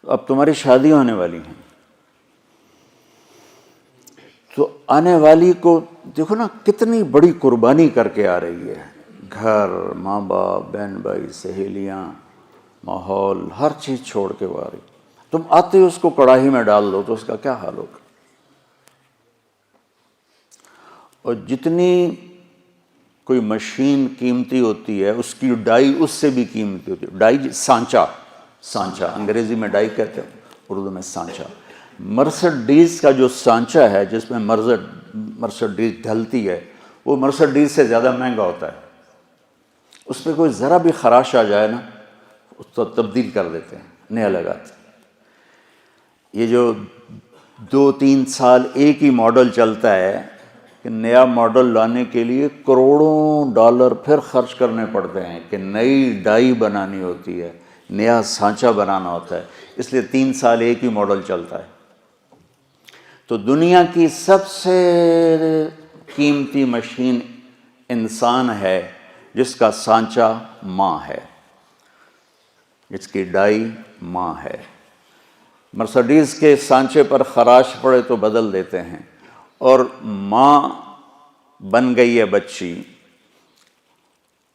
اب تمہاری شادی ہونے والی ہیں، تو آنے والی کو دیکھو نا کتنی بڑی قربانی کر کے آ رہی ہے، گھر، ماں باپ، بہن بھائی، سہیلیاں، ماحول، ہر چیز چھوڑ کے وہ آ رہی. تم آتے ہی اس کو کڑاہی میں ڈال دو تو اس کا کیا حال ہوگا. اور جتنی کوئی مشین قیمتی ہوتی ہے اس کی ڈائی اس سے بھی قیمتی ہوتی ہے. ڈائی سانچہ انگریزی میں ڈائی کہتے ہیں، اردو میں سانچہ. مرسڈیز کا جو سانچہ ہے جس میں مرسڈیز ڈھلتی ہے وہ مرسڈیز سے زیادہ مہنگا ہوتا ہے. اس پہ کوئی ذرا بھی خراش آ جائے نا اس کو تبدیل کر دیتے ہیں، نیا لگاتے ہیں. یہ جو 2-3 سال ایک ہی ماڈل چلتا ہے کہ نیا ماڈل لانے کے لیے کروڑوں ڈالر پھر خرچ کرنے پڑتے ہیں کہ نئی ڈائی بنانی ہوتی ہے، نیا سانچہ بنانا ہوتا ہے. اس لیے 3 سال ایک ہی ماڈل چلتا ہے. تو دنیا کی سب سے قیمتی مشین انسان ہے جس کا سانچہ ماں ہے، جس کی ڈائی ماں ہے. مرسڈیز کے سانچے پر خراش پڑے تو بدل دیتے ہیں، اور ماں بن گئی ہے بچی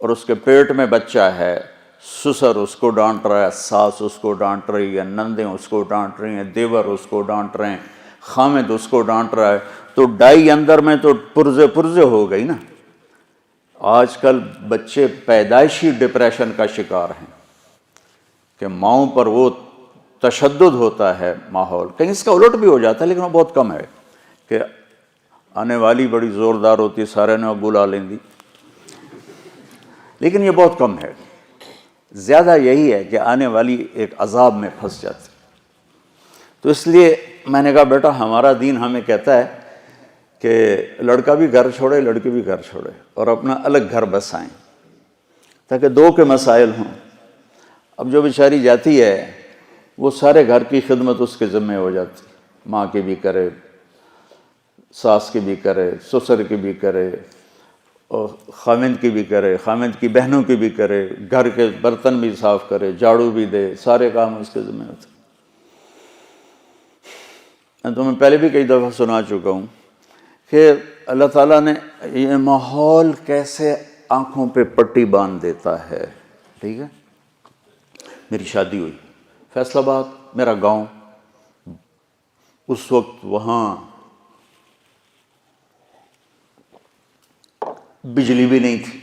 اور اس کے پیٹ میں بچہ ہے. سسر اس کو ڈانٹ رہا ہے، ساس اس کو ڈانٹ رہی ہے، نندیں اس کو ڈانٹ رہی ہیں، دیور اس کو ڈانٹ رہے ہیں، خامد اس کو ڈانٹ رہا ہے. تو ڈائی اندر میں تو پرزے ہو گئی نا. آج کل بچے پیدائشی ڈپریشن کا شکار ہیں کہ ماؤں پر وہ تشدد ہوتا ہے ماحول. کہیں اس کا الٹ بھی ہو جاتا ہے لیکن وہ بہت کم ہے کہ آنے والی بڑی زوردار ہوتی سارے نے بلا لیں دی، لیکن یہ بہت کم ہے. زیادہ یہی ہے کہ آنے والی ایک عذاب میں پھنس جاتی. تو اس لیے میں نے کہا بیٹا ہمارا دین ہمیں کہتا ہے کہ لڑکا بھی گھر چھوڑے لڑکی بھی گھر چھوڑے اور اپنا الگ گھر بسائیں تاکہ 2 کے مسائل ہوں. اب جو بیچاری جاتی ہے وہ سارے گھر کی خدمت اس کے ذمہ ہو جاتی، ماں کی بھی کرے، ساس کی بھی کرے، سسر کی بھی کرے، اور خامند کی بھی کرے، خامند کی بہنوں کی بھی کرے، گھر کے برتن بھی صاف کرے، جھاڑو بھی دے، سارے کام اس کے ذمہ ہوتے. میں تمہیں پہلے بھی کئی دفعہ سنا چکا ہوں کہ اللہ تعالیٰ نے یہ ماحول کیسے آنکھوں پہ پٹی باندھ دیتا ہے. ٹھیک ہے، میری شادی ہوئی فیصل آباد، میرا گاؤں. اس وقت وہاں بجلی بھی نہیں تھی،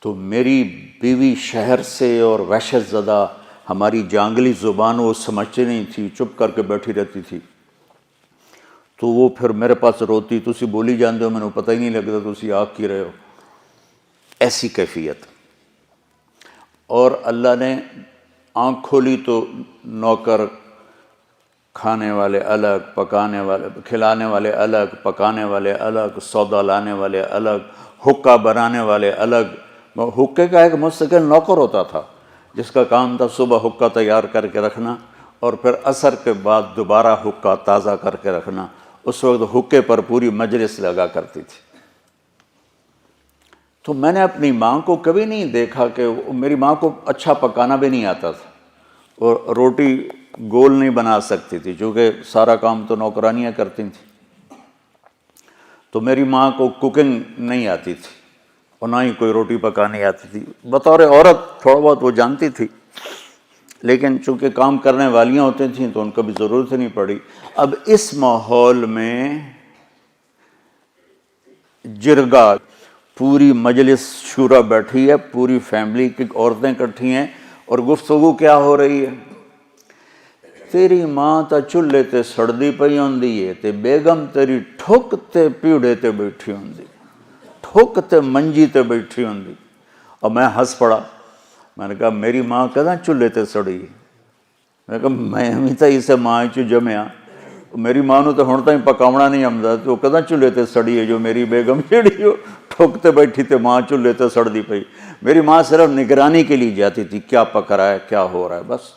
تو میری بیوی شہر سے اور وحشت زدہ ہماری جانگلی زبان وہ سمجھتی نہیں تھی، چپ کر کے بیٹھی رہتی تھی. تو وہ پھر میرے پاس روتی، تسی بولی جاندے ہو میں نے پتہ ہی نہیں لگتا تسی آگ کی رہے ہو. ایسی کیفیت. اور اللہ نے آنکھ کھولی تو نوکر، کھانے والے الگ، پکانے والے، کھلانے والے الگ، پکانے والے الگ، سودا لانے والے الگ، حقہ بنانے والے الگ. حقے کا ایک مستقل نوکر ہوتا تھا جس کا کام تھا صبح حقہ تیار کر کے رکھنا اور پھر عصر کے بعد دوبارہ حقہ تازہ کر کے رکھنا. اس وقت حقے پر پوری مجلس لگا کرتی تھی. تو میں نے اپنی ماں کو کبھی نہیں دیکھا کہ میری ماں کو اچھا پکانا بھی نہیں آتا تھا اور روٹی گول نہیں بنا سکتی تھی چونکہ سارا کام تو نوکرانیاں کرتی تھیں. تو میری ماں کو کوکنگ نہیں آتی تھی اور نہ ہی کوئی روٹی پکانی آتی تھی. بطور عورت تھوڑا بہت وہ جانتی تھی لیکن چونکہ کام کرنے والیاں ہوتی تھیں تو ان کو بھی ضرورت نہیں پڑی. اب اس ماحول میں جرگہ، پوری مجلس شورا بیٹھی ہے، پوری فیملی کی عورتیں اکٹھی ہیں اور گفتگو کیا ہو رہی ہے؟ تیری ماں تا چولہے تے سڑدی پئی ہوندی ہے تے بیگم تیری ٹھک تے پیڑے تے بیٹھی ہوندی، ٹھک تے منجی تے بیٹھی ہوندی. اور میں ہنس پڑا. میں نے کہا میری ماں کداں چولہے تے سڑی؟ میں نے کہا میں ہمیں تا اسے ماں چو جمیا، میری ماں نو تو ہن تائیں پکاونا نہیں آمدا تو کداں چولہے تے سڑی ہے جو میری بیگم جیڑی ہو ٹھک تے بیٹھی تے ماں چولہے تے سڑدی پئی. میری ماں صرف نگرانی کے لیے جاتی تھی کیا پک رہا ہے کیا ہو رہا ہے بس.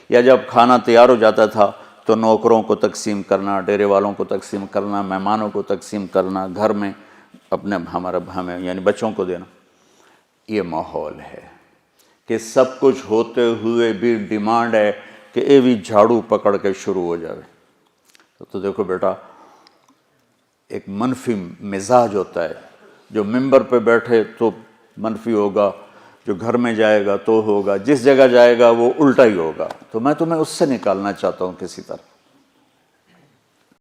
یا جب کھانا تیار ہو جاتا تھا تو نوکروں کو تقسیم کرنا، ڈیرے والوں کو تقسیم کرنا، مہمانوں کو تقسیم کرنا، گھر میں اپنے ہمیں یعنی بچوں کو دینا. یہ ماحول ہے کہ سب کچھ ہوتے ہوئے بھی ڈیمانڈ ہے کہ یہ بھی جھاڑو پکڑ کے شروع ہو جائے. تو دیکھو بیٹا، ایک منفی مزاج ہوتا ہے، جو ممبر پہ بیٹھے تو منفی ہوگا، جو گھر میں جائے گا تو ہوگا، جس جگہ جائے گا وہ الٹا ہی ہوگا. تو میں تمہیں اس سے نکالنا چاہتا ہوں کسی طرح.